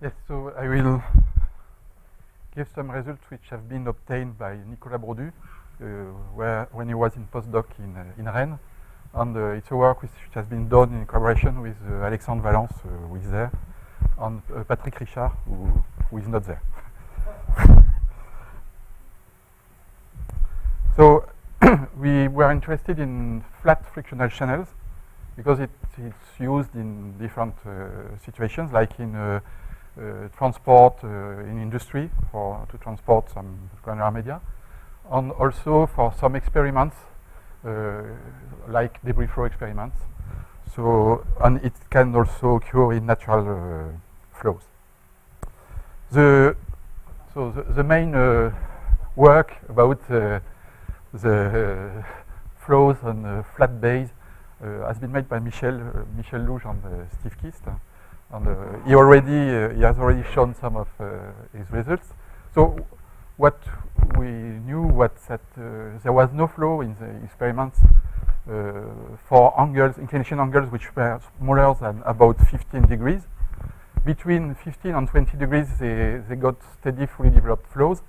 Yes, so I will give some results which have been obtained by Nicolas Brodu when he was in postdoc in Rennes. And it's a work which has been done in collaboration with Alexandre Valence, who is there, and Patrick Richard, who is not there. So we were interested in flat frictional channels because it's used in different situations, like in transport in industry to transport some granular media, and also for some experiments like debris flow experiments. So, and it can also occur in natural flows. The main work about the flows on flat base has been made by Michel Louge and Steve Kist, and he has already shown some of his results. So what we knew was that there was no flow in the experiments for inclination angles which were smaller than about 15 degrees. Between 15 and 20 degrees, they got steady, fully developed flows,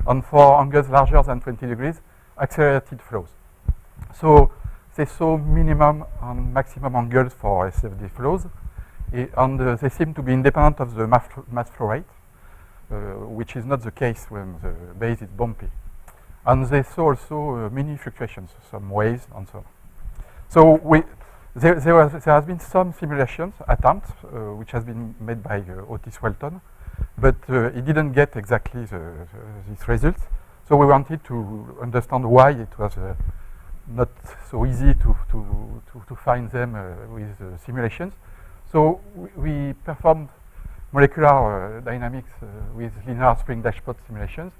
and for angles larger than 20 degrees, accelerated flows. So they saw minimum and maximum angles for SFD flows, and they seem to be independent of the mass flow rate, which is not the case when the base is bumpy. And they saw also mini fluctuations, some waves and so on. So there has been some simulations attempts, which has been made by Otis Walton, but he didn't get exactly these results. So we wanted to understand why it was not so easy to find them with simulations. So we performed molecular dynamics with linear spring dashpot simulations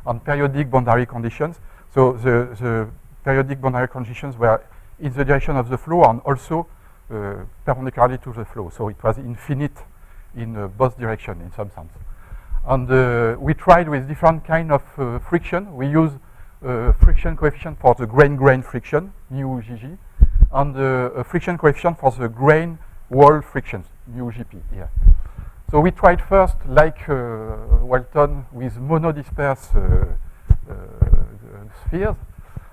on periodic boundary conditions. So the periodic boundary conditions were in the direction of the flow and also perpendicularly to the flow. So it was infinite in both directions in some sense. And we tried with different kind of friction. We use friction coefficient for the grain-grain friction, mu GG, and a friction coefficient for the grain wall frictions, mu GP here. So we tried first, like Walton, with monodisperse spheres,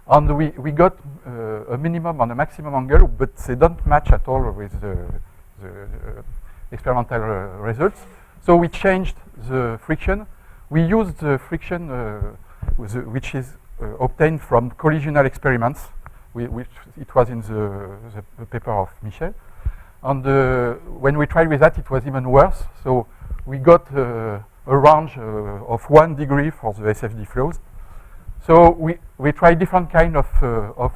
and we got a minimum and a maximum angle, but they don't match at all with the experimental results. So we changed the friction. We used the friction which is obtained from collisional experiments, which it was in the paper of Michel. And when we tried with that, it was even worse. So we got a range of 1 degree for the SFD flows. So we tried different kind of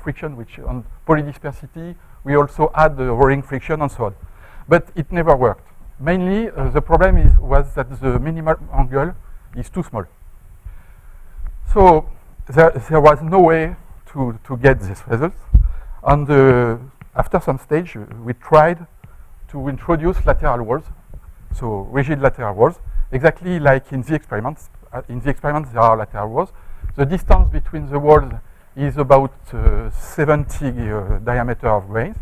friction, which on polydispersity, we also add the rolling friction and so on. But it never worked. Mainly, the problem was that the minimal angle is too small. So there was no way to get this result. And after some stage, we tried to introduce lateral walls, so rigid lateral walls, exactly like in the experiments. In the experiments, there are lateral walls. The distance between the walls is about 70 diameter of grains.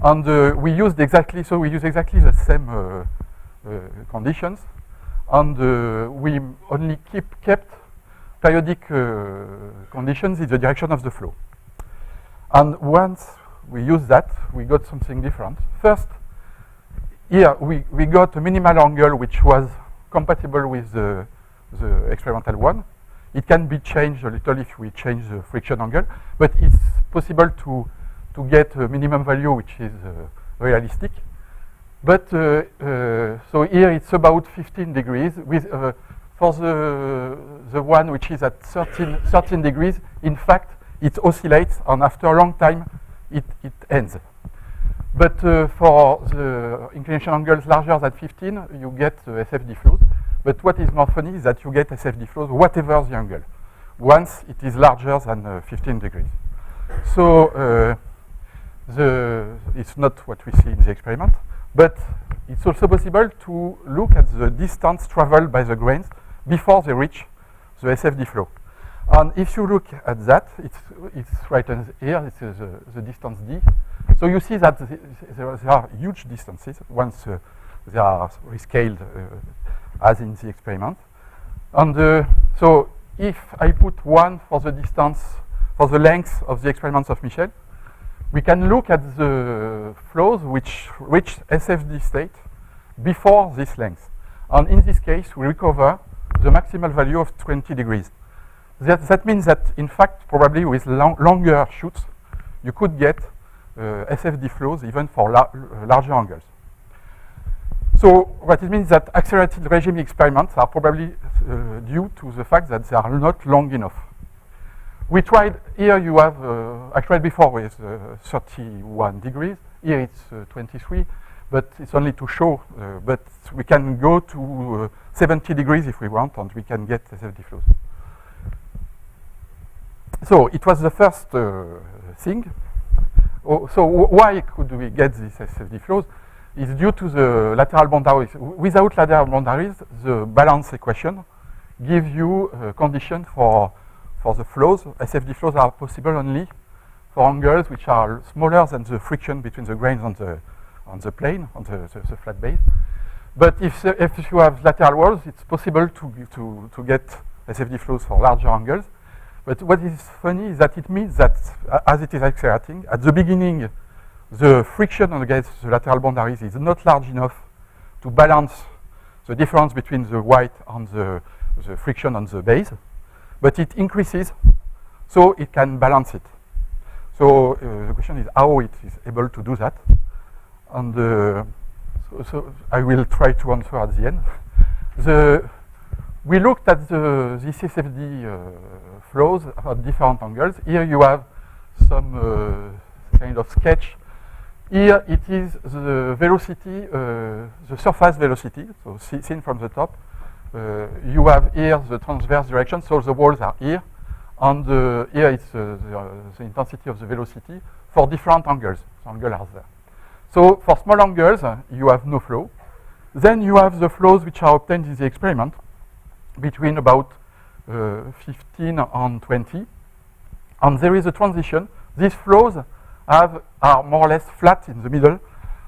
And we use exactly the same conditions. And we only kept periodic conditions in the direction of the flow. And once we used that, we got something different. First, here we got a minimal angle which was compatible with the experimental one. It can be changed a little if we change the friction angle, but it's possible to get a minimum value which is realistic. But so here it's about 15 degrees. For the one which is at 13 degrees, in fact, it oscillates, and after a long time, it ends. But for the inclination angles larger than 15, you get SFD flows. But what is more funny is that you get SFD flows whatever the angle, once it is larger than 15 degrees. So it's not what we see in the experiment, but it's also possible to look at the distance traveled by the grains before they reach the SFD flow. And if you look at that, it's right here, this is the distance d. So you see that there are huge distances once they are rescaled as in the experiment. And so if I put 1 for the distance, for the length of the experiments of Michel, we can look at the flows which reach SFD state before this length. And in this case, we recover the maximal value of 20 degrees. That means that, in fact, probably with longer shoots, you could get SFD flows even for larger angles. So what it means that accelerated regime experiments are probably due to the fact that they are not long enough. We tried, here you have, I tried before with 31 degrees, here it's 23, but it's only to show, but we can go to 70 degrees if we want, and we can get SFD flows. So it was the first thing. So why could we get these SFD flows? It's due to the lateral boundaries. Without lateral boundaries, the balance equation gives you a condition for the flows. SFD flows are possible only for angles which are smaller than the friction between the grains on the plane, on the flat base. But if you have lateral walls, it's possible to get SFD flows for larger angles. But what is funny is that it means that as it is accelerating, at the beginning, the friction against the lateral boundaries is not large enough to balance the difference between the white and the friction on the base, but it increases, so it can balance it. So the question is how it is able to do that. And so I will try to answer at the end. We looked at this SFD flows at different angles. Here you have some kind of sketch. Here it is the velocity, the surface velocity, so seen from the top. You have here the transverse direction, so the walls are here. And here it's the intensity of the velocity for different angles. The angles are there. So for small angles, you have no flow. Then you have the flows which are obtained in the experiment between about 15 and 20. And there is a transition. These flows are more or less flat in the middle,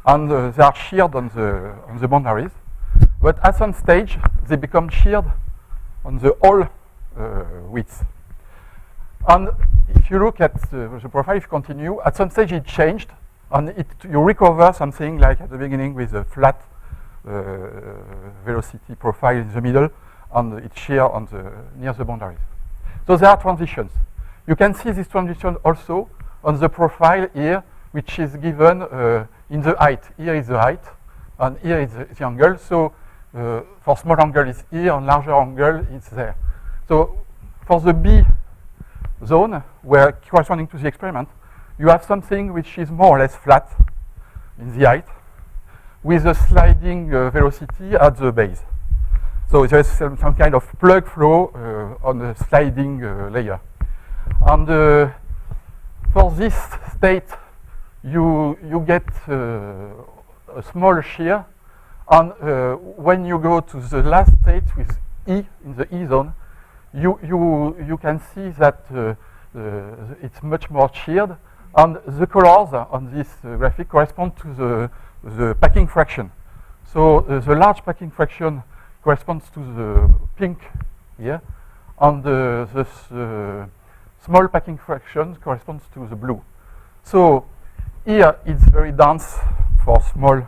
and they are sheared on the boundaries. But at some stage, they become sheared on the whole width. And if you look at the profile, if you continue, at some stage it changed, and you recover something like at the beginning with a flat velocity profile in the middle, and it's shear near the boundaries. So there are transitions. You can see this transition also on the profile here, which is given in the height. Here is the height, and here is the angle. So for small angle it's here, and larger angle it's there. So for the B zone, where corresponding to the experiment, you have something which is more or less flat in the height, with a sliding velocity at the base. So there is some kind of plug flow on the sliding layer. And for this state, you get a small shear. And when you go to the last state with E, in the E zone, you can see that it's much more sheared. And the colors on this graphic correspond to the packing fraction. So the large packing fraction corresponds to the pink here, and the small packing fraction corresponds to the blue. So here it's very dense for small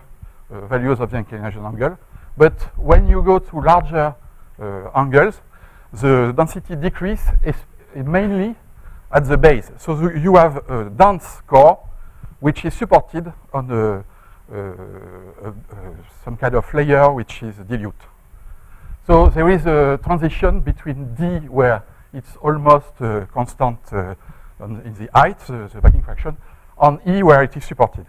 values of the inclination angle, but when you go to larger angles, the density decrease is mainly at the base. So you have a dense core which is supported on some kind of layer which is dilute. So there is a transition between D, where it's almost constant in the height, the packing fraction, and E, where it is supported.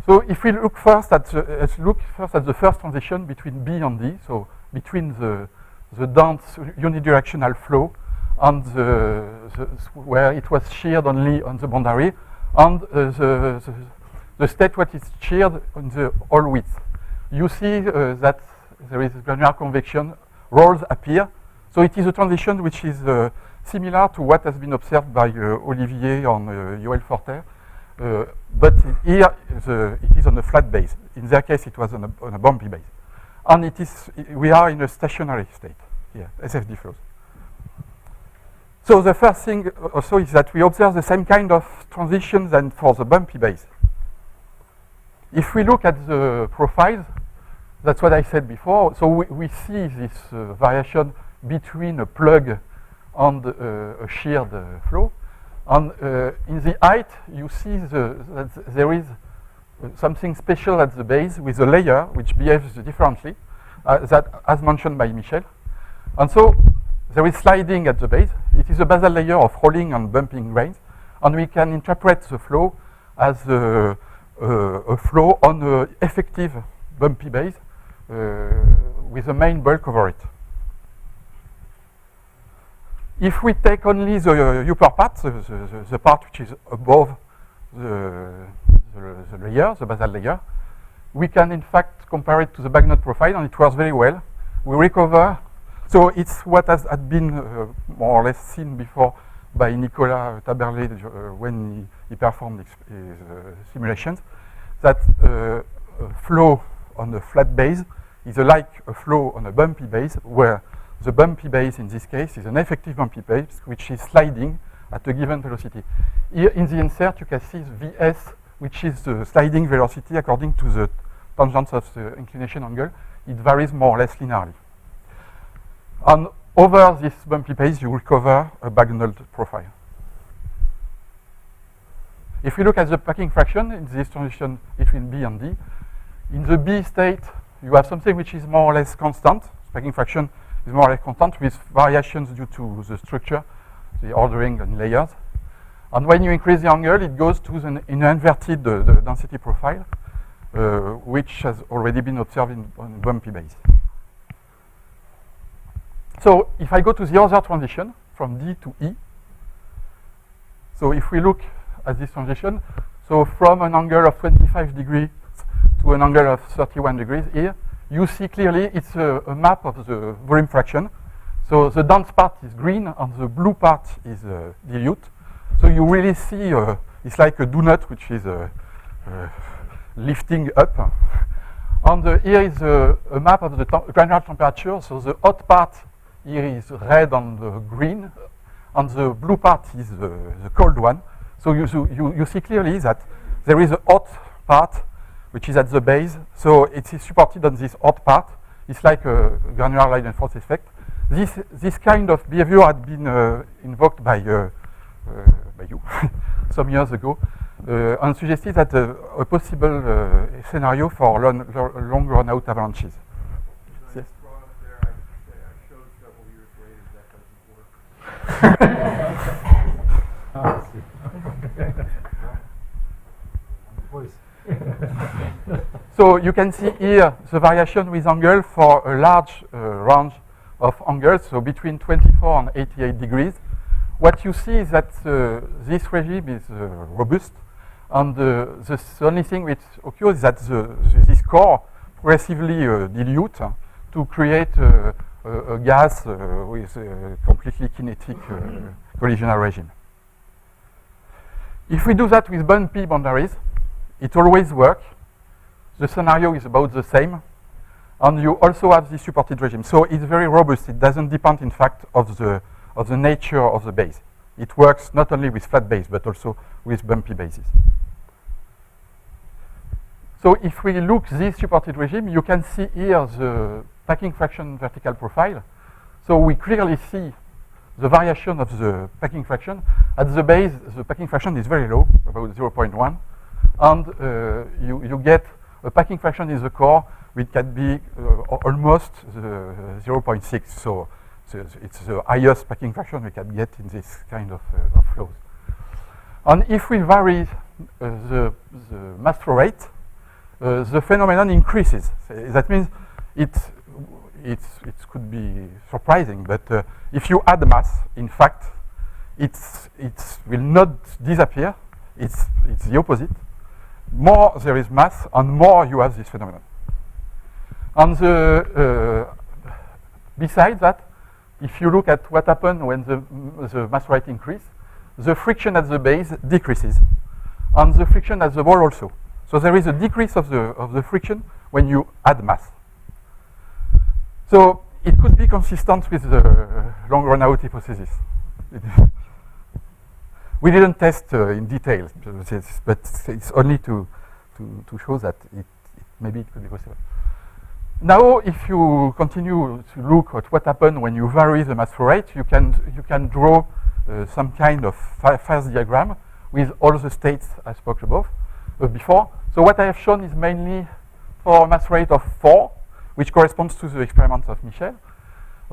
So if we look first at the first transition between B and D, so between the dense unidirectional flow and where it was sheared only on the boundary, and the state what is sheared on the whole width. You see that there is granular convection, rolls appear. So it is a transition which is similar to what has been observed by Olivier and Yoel Forter But here it is on a flat base. In their case, it was on a bumpy base. And we are in a stationary state here, SFD flows. So the first thing also is that we observe the same kind of transitions than for the bumpy base. If we look at the profiles, that's what I said before. So we see this variation between a plug and a sheared flow. And in the height, you see that there is something special at the base with a layer which behaves differently, that as mentioned by Michel. And so there is sliding at the base. It is a basal layer of rolling and bumping grains. And we can interpret the flow as a flow on an effective bumpy base with a main bulk over it. If we take only the upper part, the part which is above the layer, the basal layer, we can in fact compare it to the bagnode profile, and it works very well. We recover, so it's what had been more or less seen before by Nicolas Taberlet when he performed his simulations, that a flow on a flat base is like a flow on a bumpy base, where the bumpy base in this case is an effective bumpy base which is sliding at a given velocity. Here in the insert you can see Vs, which is the sliding velocity according to the tangents of the inclination angle. It varies more or less linearly. And over this bumpy base you will cover a bagnode profile. If we look at the packing fraction in this transition between B and D, in the B state you have something which is more or less constant. Packing fraction is more or less constant with variations due to the structure, the ordering and layers. And when you increase the angle, it goes to an inverted density profile, which has already been observed on bumpy base. So if I go to the other transition from D to E, so if we look at this transition, so from an angle of 25 degrees to an angle of 31 degrees here, you see clearly it's a map of the volume fraction. So the dense part is green and the blue part is dilute. So you really see it's like a donut which is lifting up. And here is a map of the granular temperature. So the hot part here is red and green, and the blue part is the cold one. So you see clearly that there is a hot part which is at the base, so it is supported on this hot part. It's like a granular line and force effect. This kind of behavior had been invoked by you some years ago, and suggested that a possible scenario for long run-out avalanches. Yes. So you can see here the variation with angle for a large range of angles, so between 24 and 88 degrees. What you see is that this regime is robust, and the only thing which occurs is that this core progressively dilute to create a gas with a completely kinetic collisional regime. If we do that with bumpy boundaries, it always works. The scenario is about the same, and you also have this supported regime. So it's very robust. It doesn't depend, in fact, of the nature of the base. It works not only with flat base, but also with bumpy bases. So if we look this supported regime, you can see here the packing fraction vertical profile. So we clearly see the variation of the packing fraction. At the base, the packing fraction is very low, about 0.1. And you get a packing fraction in the core which can be almost 0.6. So it's the highest packing fraction we can get in this kind of flows. And if we vary the mass flow rate, the phenomenon increases. That means it could be surprising, but if you add mass, in fact, it will not disappear. It's the opposite. More there is mass, and more you have this phenomenon. And besides that, if you look at what happens when the mass rate increases, the friction at the base decreases. and the friction at the wall also. So there is a decrease of the friction when you add mass. So it could be consistent with the long run-out hypothesis. We didn't test in detail, but it's only to show that maybe it could be possible. Now, if you continue to look at what happens when you vary the mass flow rate, you can draw some kind of phase diagram with all the states I spoke above before. So what I have shown is mainly for a mass rate of 4, which corresponds to the experiment of Michel.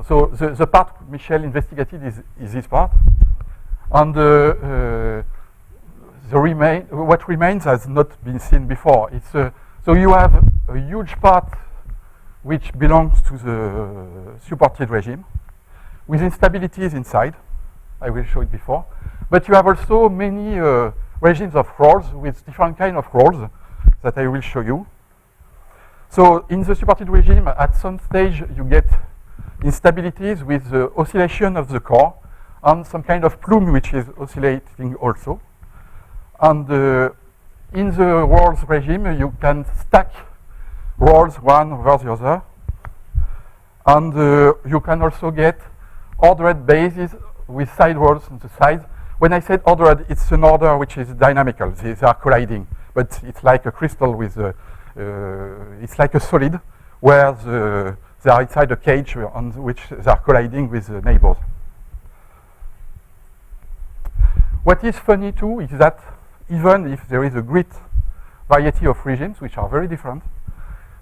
So the part Michel investigated is this part, and what remains has not been seen before. So you have a huge part which belongs to the supported regime, with instabilities inside. I will show it before. But you have also many regimes of rolls with different kind of rolls that I will show you. So in the supported regime, at some stage, you get instabilities with the oscillation of the core and some kind of plume which is oscillating also. And in the rolls regime, you can stack rolls one over the other. And you can also get ordered bases with side rolls on the sides. When I said ordered, it's an order which is dynamical. They are colliding, but it's like a crystal with it's like a solid where they are inside a cage on which they are colliding with the neighbors. What is funny too is that even if there is a great variety of regimes which are very different,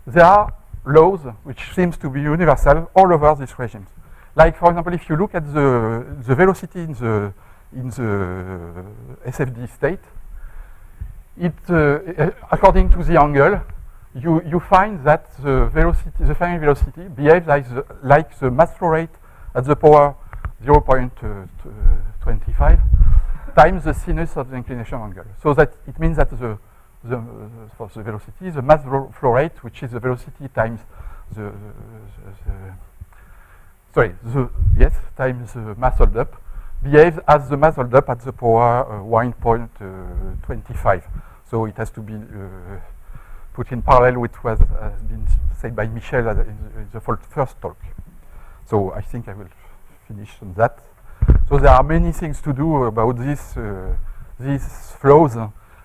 there are laws which seems to be universal all over these regimes. Like, for example, if you look at the velocity in the SFD state, according to the angle, you find that the final velocity behaves like the mass flow rate at the power 0.25 times the sinus of the inclination angle. So that it means that for the velocity, the mass flow rate, which is the velocity times times the mass hold up, behaves as the mass hold up at the power 1.25. So it has to be put in parallel with what has been said by Michel in the first talk. So I think I will finish on that. So there are many things to do about these flows,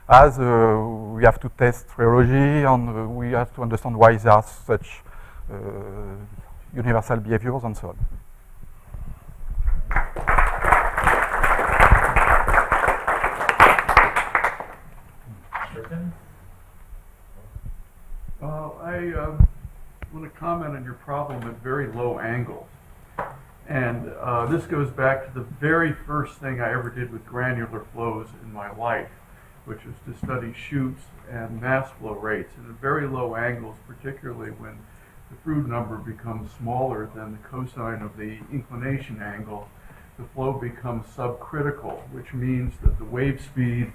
as we have to test rheology, and we have to understand why there are such universal behaviors and so on. I want to comment on your problem at very low angles. And this goes back to the very first thing I ever did with granular flows in my life, which was to study chutes and mass flow rates. And at very low angles, particularly when the Froude number becomes smaller than the cosine of the inclination angle, the flow becomes subcritical, which means that the wave speed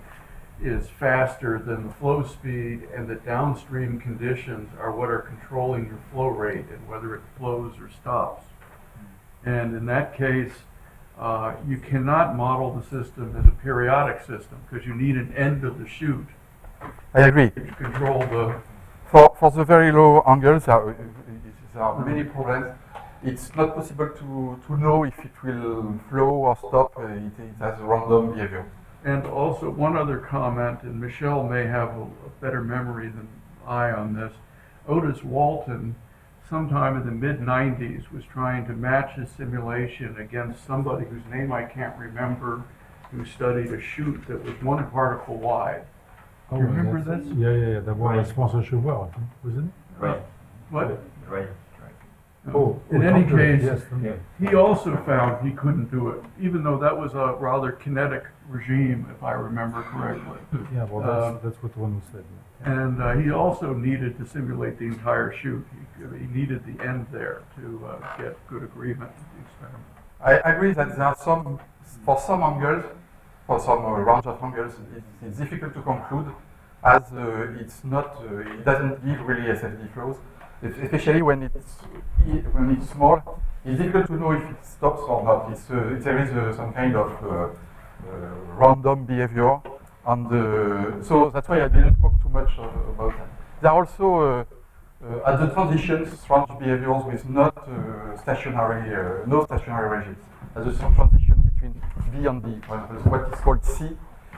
is faster than the flow speed, and that downstream conditions are what are controlling your flow rate and whether it flows or stops. And in that case, you cannot model the system as a periodic system because you need an end of the chute. I agree. To control the... For the very low angles, there are many problems. It's not possible to know if it will flow or stop. It has a random behavior. And also one other comment, and Michel may have a better memory than I on this. Otis Walton, sometime in the mid-90s, was trying to match his simulation against somebody whose name I can't remember, who studied a chute that was 1 particle wide. Do you remember this? Yeah. That was François Chauvel, wasn't it? Right. What? Right. In any case, yes, he also found he couldn't do it, even though that was a rather kinetic regime, if I remember correctly. Yeah, well, that's what one said. And he also needed to simulate the entire chute. He needed the end there to get good agreement with the experiment. I agree that there are for some angles, for some range of angles, it's difficult to conclude, as it doesn't give really SFD flows. Especially when it's small, it's difficult to know if it stops or not. There is some kind of random behavior, And so that's why I didn't talk too much about that. There are also at the transitions strange behaviors with not stationary, no stationary regimes. As a transition between B and D, for example, what is called C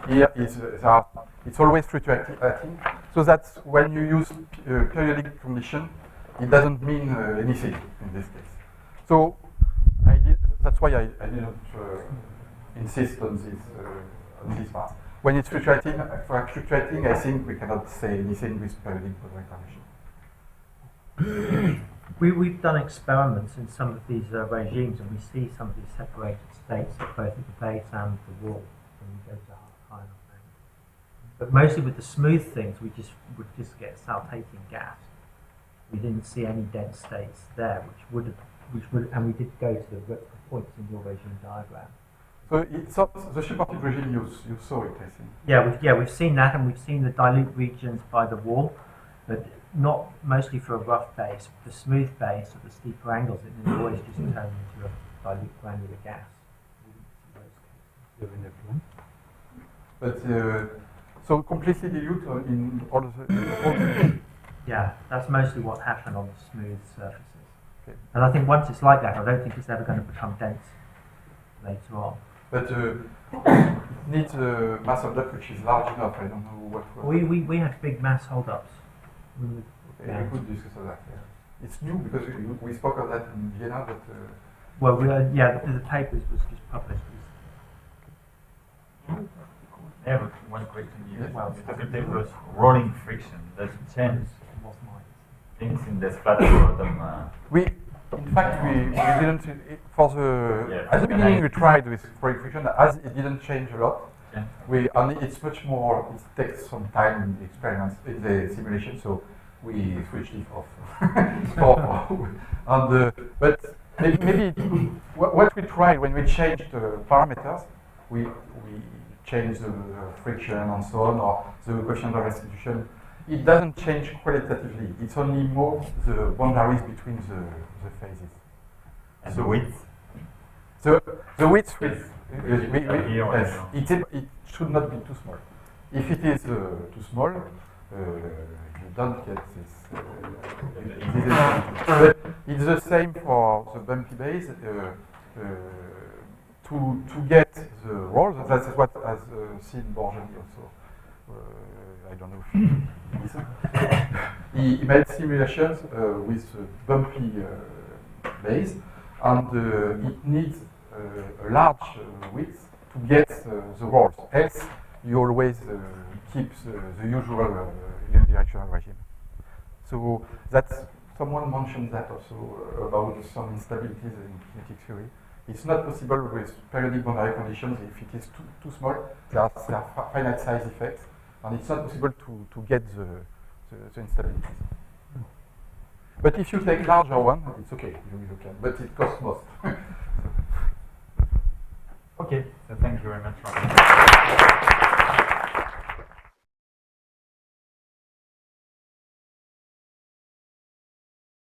here is it's always fluctuating. So that's when you use periodic condition, it doesn't mean anything in this case. So that's why I didn't insist on this part. When it's fluctuating, I think we cannot say anything with periodic boundary condition. We've done experiments in some of these regimes, and we see some of these separated states at both at the base and the wall when we go to high enough angle. But mostly with the smooth things, we would just get saltating gas. We didn't see any dense states there, and we did go to the points in your regime diagram. So it's the supported regime you saw it, I think. Yeah, we've seen that, and we've seen the dilute regions by the wall, but not mostly for a rough base. The smooth base or the steeper angles, it will always just turn into a dilute granular gas. But so completely dilute in all the yeah, that's mostly what happened on the smooth surfaces. Okay. And I think once it's like that, I don't think it's ever going to become dense later on. But it needs a mass holdup which is large enough. I don't know what. We had big mass holdups. Okay, we could discuss that. Yeah. It's new because we spoke of that in Vienna, but. Well, the papers was just published. I have one question here. Yes. Well, in terms of rolling friction, does it change things in the splatter bottom? In fact, we didn't for the at the beginning we tried with rolling friction as it didn't change a lot. Yeah. And it's much more. It takes some time in the experiments, in the simulation, so we switched it off. But maybe what we tried when we changed the parameters, we changed the friction and so on, or the coefficient of restitution. It doesn't change qualitatively. It's only more the boundaries between the phases. And the width? The width with yes, it should not be too small. If it is too small, you don't get this. But it's the same for the bumpy base. To get the rolls, that's what has seen Borgeni also. I don't know if he made simulations with bumpy base, and it needs a large width to get the rolls. Else, you always keep the usual unidirectional regime. So that's someone mentioned that also about some instabilities in kinetic theory. It's not possible with periodic boundary conditions. If it is too small, there are finite size effects, and it's not possible to get the instabilities. But if you take larger one, it's okay, you can, but it costs most. Okay, so thank you very much.